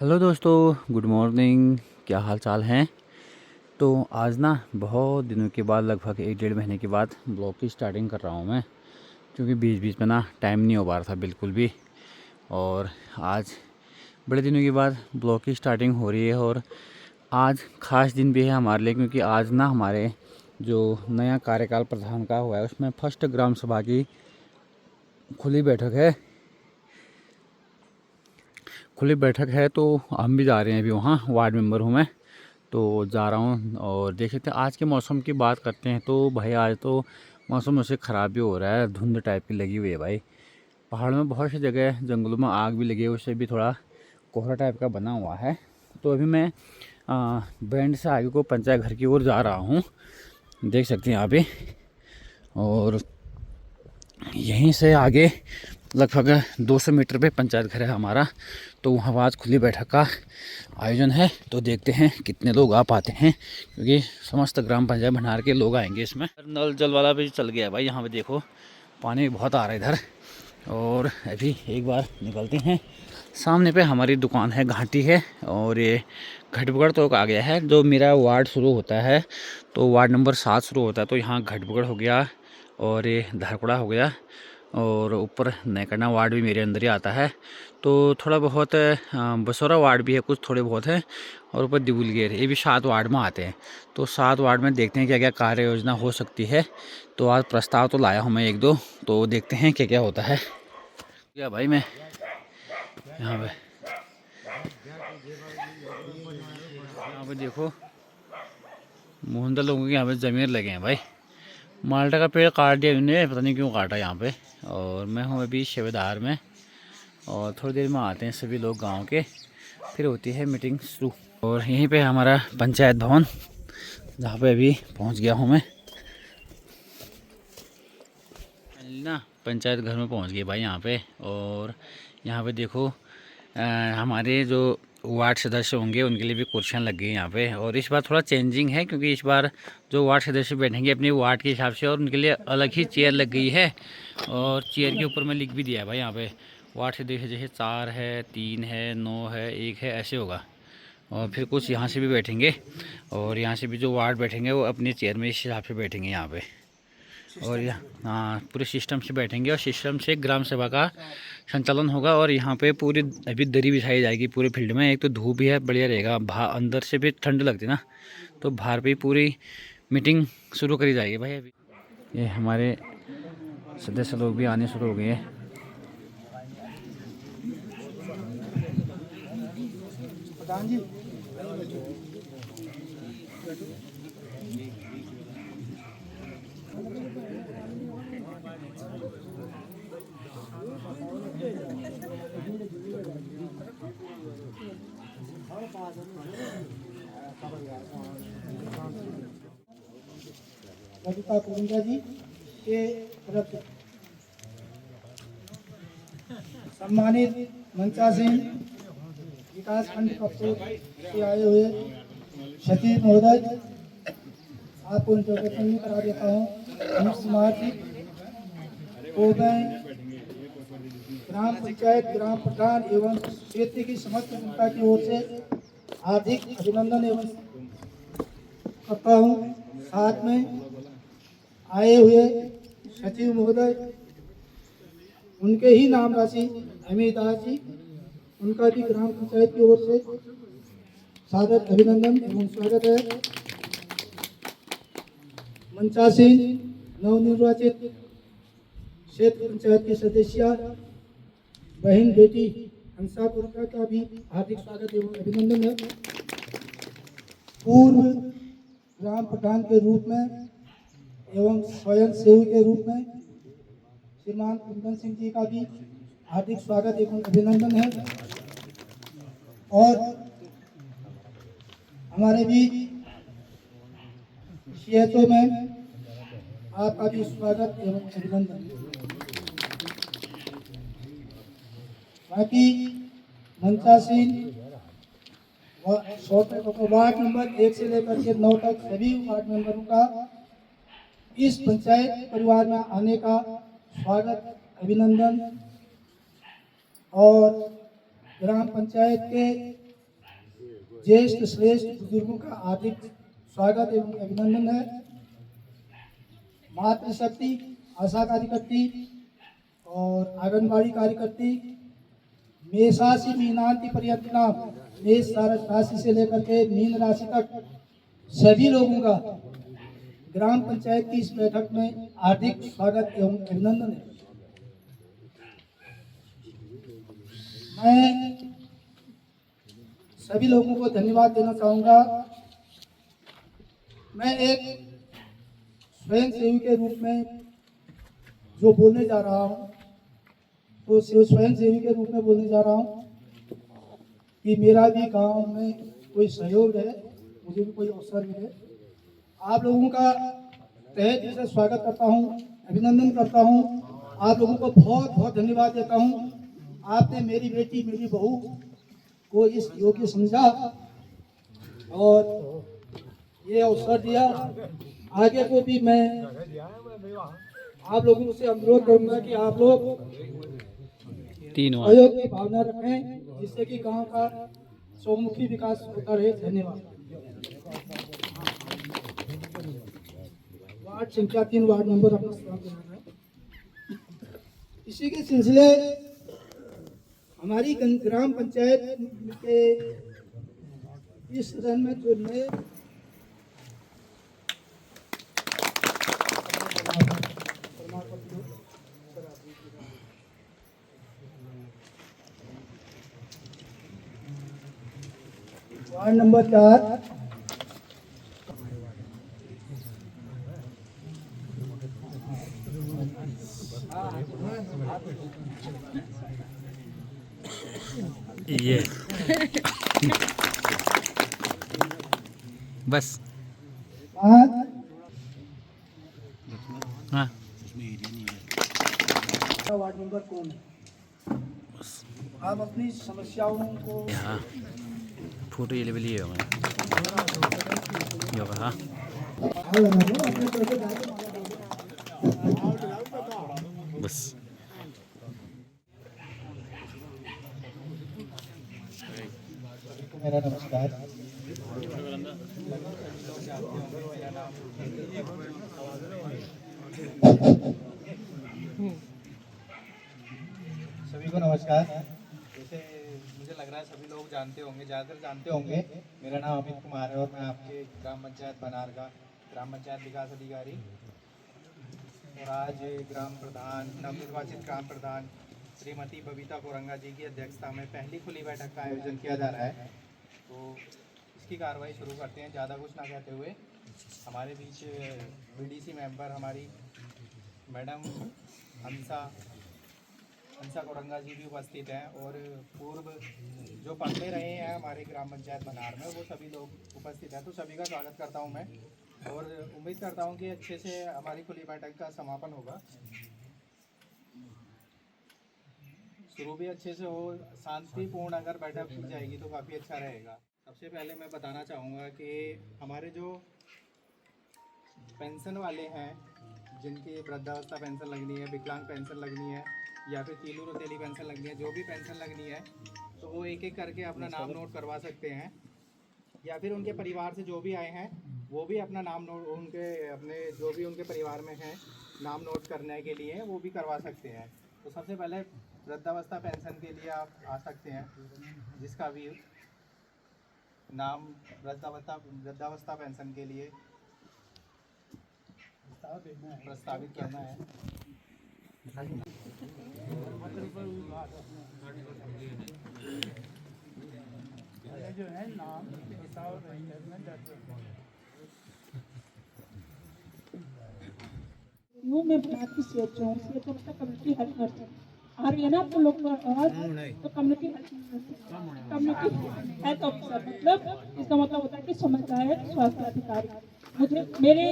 Hello दोस्तों, good morning. क्या हाल चाल हैं। तो आज ना बहुत दिनों के बाद, लगभग 1 डेढ़ महीने के बाद ब्लॉग की स्टार्टिंग कर रहा हूँ मैं, क्योंकि बीच बीच में ना टाइम नहीं हो पा रहा था बिल्कुल भी। और आज बड़े दिनों के बाद ब्लॉग की स्टार्टिंग हो रही है। और आज ख़ास दिन भी है हमारे लिए, क्योंकि आज ना हमारे जो नया कार्यकाल प्रधान का हुआ है उसमें फर्स्ट ग्राम सभा की खुली बैठक है। तो हम भी जा रहे हैं अभी वहाँ। वार्ड मेंबर हूँ मैं, तो जा रहा हूँ। और देख सकते हैं आज के मौसम की बात करते हैं तो भाई आज तो मौसम वैसे ख़राब भी हो रहा है, धुंध टाइप की लगी हुई है भाई। पहाड़ों में बहुत सी जगह, जंगलों में आग भी लगी है, उससे भी थोड़ा कोहरा टाइप का बना हुआ है। तो अभी मैं बैंड से आगे को पंचायत घर की ओर जा रहा हूँ, देख सकते हैं यहाँ पे। और यहीं से आगे लगभग 200 मीटर पे पंचायत घर है हमारा। तो वहाँ आज खुली बैठक का आयोजन है, तो देखते हैं कितने लोग आ पाते हैं, क्योंकि समस्त ग्राम पंचायत भंडार के लोग आएंगे इसमें। नल जल वाला भी चल गया है भाई, यहाँ पे देखो पानी बहुत आ रहा है इधर। और अभी एक बार निकलते हैं। सामने पे हमारी दुकान है, घाटी है। और ये घटबगड़ तो आ गया है, जो मेरा वार्ड शुरू होता है तो वार्ड नंबर 7 शुरू होता है, तो यहाँ घटबगड़ हो गया और ये धारकुड़ा हो गया। और ऊपर नैकड़ना वार्ड भी मेरे अंदर ही आता है। तो थोड़ा बहुत बसोरा वार्ड भी है, कुछ थोड़े बहुत है। और ऊपर दिबुलगेर, ये भी 7 वार्ड में आते हैं। तो 7 वार्ड में देखते हैं क्या क्या कार्य योजना हो सकती है। तो आज प्रस्ताव तो लाया हूँ मैं एक दो, तो देखते हैं क्या क्या होता है। क्या भाई मैं यहाँ पे देखो मोहनदा लोगों के यहाँ पे ज़मीर लगे हैं भाई। माल्टा का पेड़ काट दिया इन्होंने, पता नहीं क्यों काटा यहाँ पे। और मैं हूँ अभी शिवदार में, और थोड़ी देर में आते हैं सभी लोग गांव के, फिर होती है मीटिंग शुरू। और यहीं पे हमारा पंचायत भवन, जहाँ पे अभी पहुँच गया हूँ मैं। ना पंचायत घर में पहुँच गए भाई यहाँ पे। और यहाँ पे देखो हमारे जो वार्ड सदस्य होंगे उनके लिए भी कुर्सियाँ लग गई यहाँ पे। और इस बार थोड़ा चेंजिंग है, क्योंकि इस बार जो वार्ड सदस्य बैठेंगे अपने वार्ड के हिसाब से, और उनके लिए अलग ही चेयर लग गई है। और चेयर के ऊपर मैं लिख भी दिया है भाई यहाँ पे, वार्ड सदस्य जैसे 4 है, 3 है, 9 है, 1 है, ऐसे होगा। और फिर कुछ यहाँ से भी बैठेंगे, और यहाँ से भी जो वार्ड बैठेंगे वो अपने चेयर में इस हिसाब से बैठेंगे यहाँ पे। और यहाँ हाँ पूरे सिस्टम से बैठेंगे, और सिस्टम से ग्राम सभा का संचालन होगा। और यहाँ पे पूरी अभी दरी बिछाई जाएगी पूरे फील्ड में। एक तो धूप भी है, बढ़िया रहेगा। बाहर अंदर से भी ठंड लगती ना, तो बाहर पे पूरी मीटिंग शुरू करी जाएगी भाई। अभी ये हमारे सदस्य लोग भी आने शुरू हो गए हैं। ललिता कुरुंजा जी के तरफ से सम्मानित मंचा सिंह विकास खंड कपूर से आए हुए सचिव महोदय, आपको इंट्रोडक्शन भी करा देता हूँ। अनिल कुमार जी को मैं ग्राम पंचायत, ग्राम प्रधान एवं क्षेत्र की समस्त जनता की ओर से हार्दिक अभिनंदन एवं करता हूँ। साथ में आए हुए सचिव महोदय, उनके ही नाम राशि अमित दास जी, उनका भी ग्राम पंचायत की ओर से सादर अभिनंदन एवं स्वागत है। मंचा सिंह नवनिर्वाचित क्षेत्र पंचायत की सदस्य बहन बेटी हंसा कुरका का भी हार्दिक स्वागत एवं अभिनंदन है। पूर्व ग्राम प्रधान के रूप में एवं स्वयं सेवी के रूप में श्रीमान कुंदन सिंह जी का भी हार्दिक स्वागत एवं अभिनंदन है। और हमारे भी सीएचओ में आपका भी स्वागत एवं अभिनंदन। बाकी मंचा सिंह वार्ड नंबर 1 से लेकर के 9 तक सभी वार्ड मेंबरों का इस पंचायत परिवार में आने का स्वागत अभिनंदन। और ग्राम पंचायत के ज्येष्ठ श्रेष्ठ बुजुर्गों का हार्दिक स्वागत एवं अभिनंदन है। मातृशक्ति, आशा कार्यकर्ती और आंगनबाड़ी कार्यकर्ती मेषासी मीनांति पर्यंतना, मेष राशि से लेकर के मीन राशि तक सभी लोगों का ग्राम पंचायत की इस बैठक में हार्दिक स्वागत एवं अभिनंदन है। मैं सभी लोगों को धन्यवाद देना चाहूँगा। मैं एक स्वयं सेवी के रूप में जो बोलने जा रहा हूँ, तो स्वयं सेवी के रूप में बोलने जा रहा हूँ कि मेरा भी गांव में कोई सहयोग है, मुझे भी कोई अवसर मिले। आप लोगों का तहे दिल से स्वागत करता हूँ, अभिनंदन करता हूँ। आप लोगों को बहुत बहुत धन्यवाद देता हूँ। आपने मेरी बेटी, मेरी बहू को इस योग्य समझा और ये अवसर दिया। आगे को भी मैं आप लोगों से अनुरोध करूंगा कि आप लोग सहयोग की भावना रखें, जिससे कि गांव का चौमुखी विकास होता रहे। धन्यवाद। वार्ड संख्या 3, वार्ड नंबर अपना सलाम देना है। इसी के सिलसिले हमारी ग्राम पंचायत के इस सदन में जो नए वार्ड नंबर 4 ये बस हाँ वार्ड नंबर कौन है? आप अपनी समस्याओं को हाँ फोटो ये लेवल ये होगा हाँ बस मेरा नमस्कार। सभी को नमस्कार। जैसे मुझे लग रहा है सभी लोग जानते होंगे, ज़्यादातर जानते होंगे, मेरा नाम अमित कुमार है और मैं आपके ग्राम पंचायत बनार का ग्राम पंचायत विकास अधिकारी और आज ग्राम प्रधान, नवनिर्वाचित ग्राम प्रधान श्रीमती बबीता कोरंगा जी की अध्यक्षता में पहली खुली बैठक का आयोजन किया जा रहा है। तो इसकी कार्रवाई शुरू करते हैं। ज़्यादा कुछ ना कहते हुए हमारे बीच बीडीसी मेंबर हमारी मैडम हंसा कोरंगा जी भी उपस्थित हैं और पूर्व जो पढ़ते रहे हैं हमारे ग्राम पंचायत बनार में वो सभी लोग उपस्थित हैं। तो सभी का स्वागत करता हूं मैं और उम्मीद करता हूं कि अच्छे से हमारी खुली बैठक का समापन होगा, शुरू भी अच्छे से हो, शांतिपूर्ण अगर बैठक हो जाएगी तो काफ़ी अच्छा रहेगा। सबसे पहले मैं बताना चाहूँगा कि हमारे जो पेंशन वाले हैं, जिनकी वृद्धावस्था पेंशन लगनी है, विकलांग पेंशन लगनी है या फिर तीलू रोतेली पेंशन लगनी है, जो भी पेंशन लगनी है तो वो एक एक करके अपना नाम नोट करवा सकते हैं या फिर उनके परिवार से जो भी आए हैं वो भी अपना नाम नोट, उनके अपने जो भी उनके परिवार में हैं नाम नोट करने के लिए वो भी करवा सकते हैं। तो सबसे पहले वृद्धावस्था पेंशन के लिए आप आ सकते हैं, जिसका भी नाम वृद्धावस्था पेंशन के लिए प्रस्तावित करना है। जो है नाम यूँ मैं बनाती सीएचओ मतलब कम्युनिटी हेल्थ नर्स आ रही है ना आपको लोग आवाज, तो कम्युनिटी हेल्थ ऑफिसर मतलब इसका मतलब होता है कि समुदायिक स्वास्थ्य अधिकारी। मुझे मेरे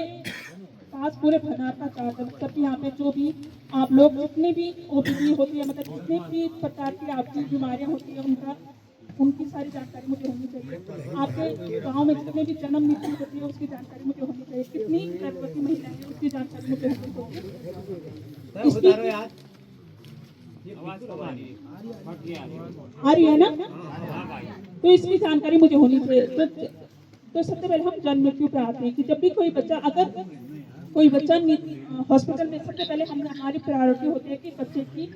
पास पूरे भंडार का चार्ज है, मतलब यहाँ पे जो भी आप लोग जितनी भी ओपीडी होती है, मतलब जितनी भी प्रकार की आपकी बीमारियाँ होती है उनकी सारी जानकारी मुझे होनी चाहिए। आपके गांव में जितने भी जन्म मृत्यु होती है उसकी जानकारी मुझे होनी चाहिए। कितनी गर्भवती महिलाएं हैं उसकी जानकारी मुझे होनी चाहिए। आ रही है ना? तो इसकी जानकारी मुझे होनी चाहिए। तो सबसे पहले हम जन्म मृत्यु पे आते हैं कि जब भी कोई बच्चा, अगर कोई बच्चा हॉस्पिटल में, सबसे पहले हमारी प्रायोरिटी होती है कि बच्चे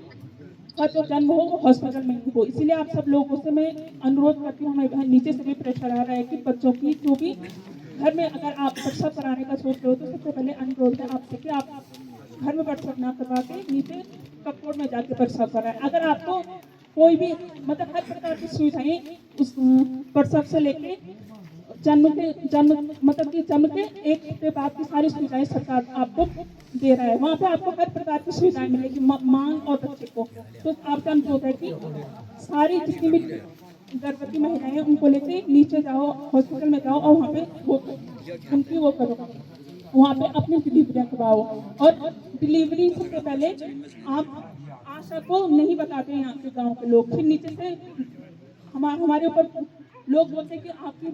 का जो जन्म हो वो हॉस्पिटल में ही हो। इसीलिए आप सब लोगों से मैं अनुरोध करती हूँ, हमारे नीचे से भी प्रेशर आ रहा है कि बच्चों की जो भी घर में अगर आप प्रसव कराने का सोच रहे हो तो सबसे पहले अनुरोध है आपसे कि आप घर में प्रसव ना करवा के नीचे कपकोट में जाके प्रसव कराएं। अगर आपको कोई भी मतलब हर प्रकार की सुविधाएं उस प्रसव से लेके जन्म के 1 हफ्ते बाद की सारी सुविधाएं सरकार आपको दे रहा है। वहाँ पे आपको हर प्रकार की सुविधाएं मिलेगी माँ और बच्चे को। तो आपका अनुरोध है कि सारी जितनी भी गर्भवती महिलाएं उनको लेके नीचे जाओ, हॉस्पिटल में जाओ और वहाँ पे उनकी वो करो, वहाँ पे अपनी डिलीवरी करवाओ। और डिलीवरी सबसे पहले आप आशा को नहीं बताते हैं यहाँ के गाँव के लोग, फिर नीचे से हमारे ऊपर लोग बोलते हैं कि आपकी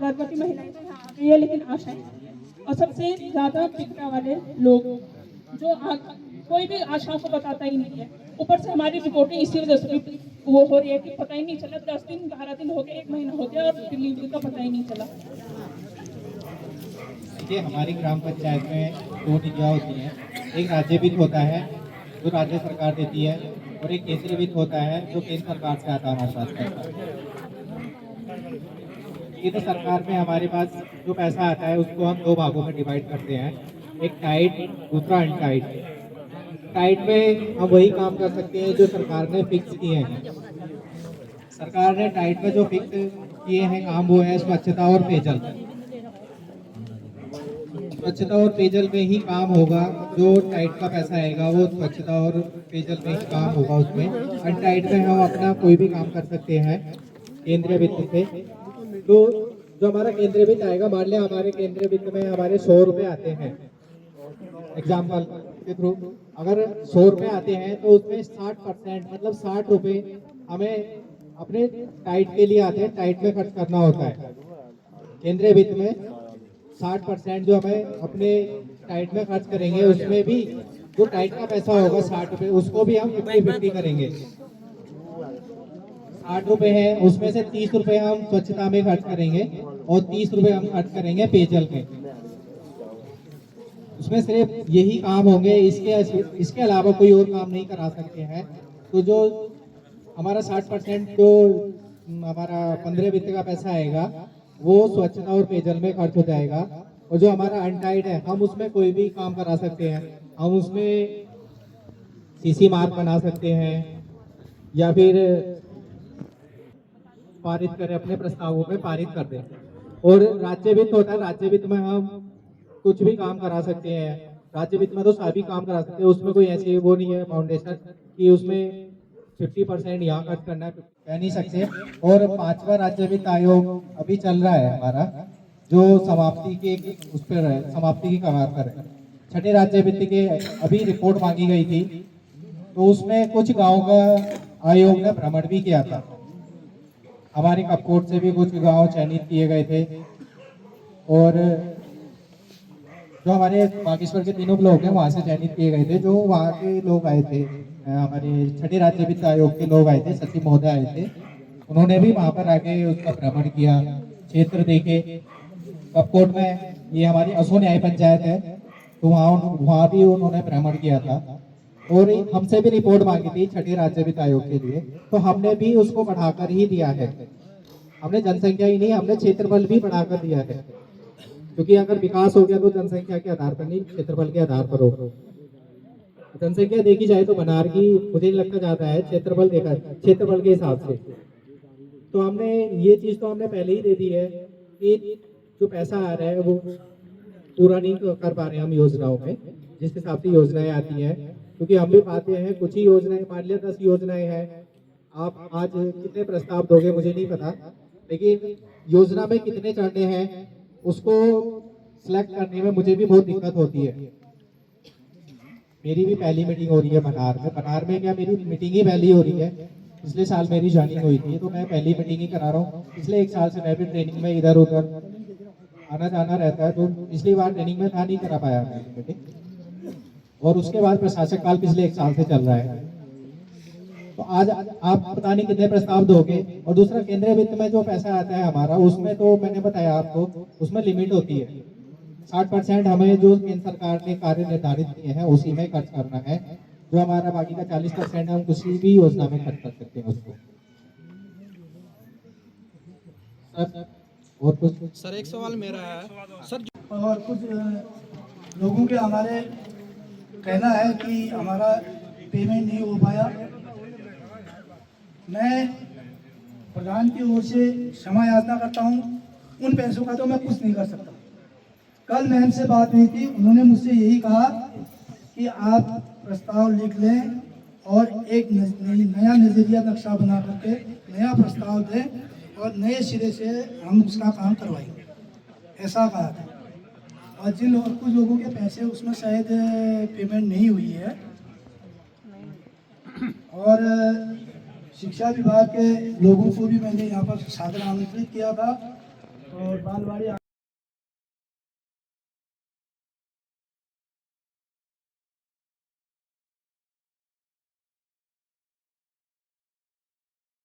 गर्भवती महिलाएं तो यहाँ आ गई है लेकिन आशा नहीं। और सबसे ज्यादा पिता वाले लोग जो कोई भी आशाओं को बताता ही नहीं है। ऊपर से हमारी रिपोर्टें इसी वजह से भी वो हो रही है कि पता ही नहीं चला, 10 दिन 12 दिन हो गए, 1 महीना हो गया और डिलीवरी का पता ही नहीं चला। देखिए, हमारी ग्राम पंचायत में 2 निधियाँ होती हैं। एक राज्य वित्त होता है जो राज्य सरकार देती है, और एक केंद्रीय वित्त होता है जो केंद्र सरकार से आता है हमारे पास। केंद्र सरकार में हमारे पास जो पैसा आता है उसको हम 2 भागों में डिवाइड करते हैं, एक टाइट, दूसरा अनटाइट। टाइट में हम वही काम कर सकते हैं जो सरकार ने फिक्स किए हैं। सरकार ने टाइट में जो फिक्स किए हैं काम वो है स्वच्छता और पेयजल। स्वच्छता और पेयजल में ही काम होगा। जो टाइट का पैसा आएगा वो स्वच्छता और पेयजल में ही काम होगा उसमें। अनटाइट में हम अपना कोई भी काम कर सकते हैं केंद्रीय वित्त से। तो जो हमारा केंद्रीय वित्त आएगा, मान लिया हमारे केंद्रीय वित्त में हमारे 100 रुपए आते हैं एग्जाम्पल के थ्रू, अगर 100 रुपए आते हैं तो उसमें 60% मतलब 60 रुपए हमें अपने टाइट के लिए आते हैं, टाइट में खर्च करना होता है। केंद्रीय वित्त में 60% जो हमें अपने टाइट में खर्च करेंगे, उसमें भी जो टाइट का पैसा होगा 60 रुपए, उसको भी हम 50-50 करेंगे। 60 रुपए है, उसमें से 30 रुपए हम स्वच्छता में खर्च करेंगे और 30 रुपए हम खर्च करेंगे पेयजल में। उसमें सिर्फ यही काम होंगे, इसके अलावा कोई और काम नहीं करा सकते हैं। तो जो हमारा 60% जो हमारा 15 वित्त का पैसा आएगा वो स्वच्छता और पेयजल में खर्च हो जाएगा। और जो हमारा अनटाइड है, हम उसमें कोई भी काम करा सकते हैं। हम उसमें सीसी मार्ग बना सकते हैं या फिर पारित करें, अपने प्रस्तावों में पारित कर दें। और राज्य वित्त होता है, राज्य वित्त में हम कुछ भी काम करा सकते हैं। राज्य वित्त में तो सभी काम करा सकते हैं, उसमें कोई ऐसी वो नहीं है फाउंडेशन कि उसमें 50% यहाँ खर्च करना है, कह नहीं सकते। और 5वां राज्य वित्त आयोग अभी चल रहा है हमारा, जो समाप्ति के उस पर है, समाप्ति की कगार पर है। 6ठे राज्य वित्त के अभी रिपोर्ट मांगी गई थी, तो उसमें कुछ गाँव का आयोग ने भ्रमण भी किया था। हमारे कपकोट से भी कुछ गांव चयनित किए गए थे। और जो हमारे बागेश्वर के 3 ब्लॉक हैं वहाँ से चयनित किए गए थे। जो वहाँ के लोग आए थे, हमारे 6ठे राज्य वित्त आयोग के लोग आए थे, सचिव महोदय आए थे। उन्होंने भी वहाँ पर आके उसका भ्रमण किया, क्षेत्र देखे। कपकोट में ये हमारी असो न्याय पंचायत है, तो वहाँ भी उन्होंने भ्रमण किया था। और हमसे भी रिपोर्ट मांगी थी 6ठे राज्य वित्त आयोग के लिए, तो हमने भी उसको बढ़ाकर ही दिया है। हमने जनसंख्या ही नहीं, हमने क्षेत्रफल भी बढ़ाकर दिया है। क्योंकि अगर विकास हो गया तो जनसंख्या के आधार पर नहीं, क्षेत्रफल के आधार पर हो। जनसंख्या देखी जाए तो बनार की मुझे नहीं लगता ज्यादा है, क्षेत्रफल देखा क्षेत्रफल के हिसाब से। तो हमने ये चीज तो हमने पहले ही दे दी है कि जो पैसा आ रहा है वो पूरा नहीं कर पा रहे हम योजनाओं में, जिस हिसाब से योजनाएं आती हैं। क्योंकि हम भी पाते हैं कुछ ही योजनाएं, मान लिया 10 योजनाएं हैं, आप आज कितने प्रस्ताव दोगे मुझे नहीं पता, लेकिन योजना में कितने चढ़ने हैं उसको सिलेक्ट करने में मुझे भी बहुत दिक्कत होती है। मेरी भी पहली मीटिंग हो रही है बनार में। बनार में क्या मेरी मीटिंग ही पहली हो रही है, पिछले साल मेरी ज्वाइनिंग हुई थी, तो मैं पहली मीटिंग ही करा रहा हूँ। पिछले 1 साल से मैं भी ट्रेनिंग में इधर उधर आना जाना रहता है, तो पिछली बार ट्रेनिंग में था, नहीं करा पाया मीटिंग। और उसके बाद प्रशासक काल पिछले 1 साल से चल रहा है। तो आज आप पता नहीं कितने प्रस्ताव दोगे। और दूसरा, केंद्रीय वित्त में जो पैसा आता है हमारा, उसमें तो मैंने बताया आपको, उसमें लिमिट होती है। 60% हमें जो केंद्र सरकार ने कार्य निर्धारित किए हैं उसी में खर्च करना है। जो हमारा बाकी का 40% है, हम किसी भी योजना में खर्च कर सकते हैं उसको। सर और कुछ? सर एक सवाल मेरा है सर, और कुछ लोगों के हमारे कहना है कि हमारा पेमेंट नहीं हो पाया। मैं प्रधान की ओर से क्षमा याचना करता हूं। उन पैसों का तो मैं कुछ नहीं कर सकता। कल मैम से बात हुई थी, उन्होंने मुझसे यही कहा कि आप प्रस्ताव लिख लें और एक नया नज़रिया नक्शा बना करके नया प्रस्ताव दें और नए सिरे से हम उसका काम करवाएंगे, ऐसा कहा था। और कुछ लोगों के पैसे उसमें शायद पेमेंट नहीं हुई है। और शिक्षा विभाग के लोगों को भी मैंने यहाँ पर सादर आमंत्रित किया था। और बालवाड़ी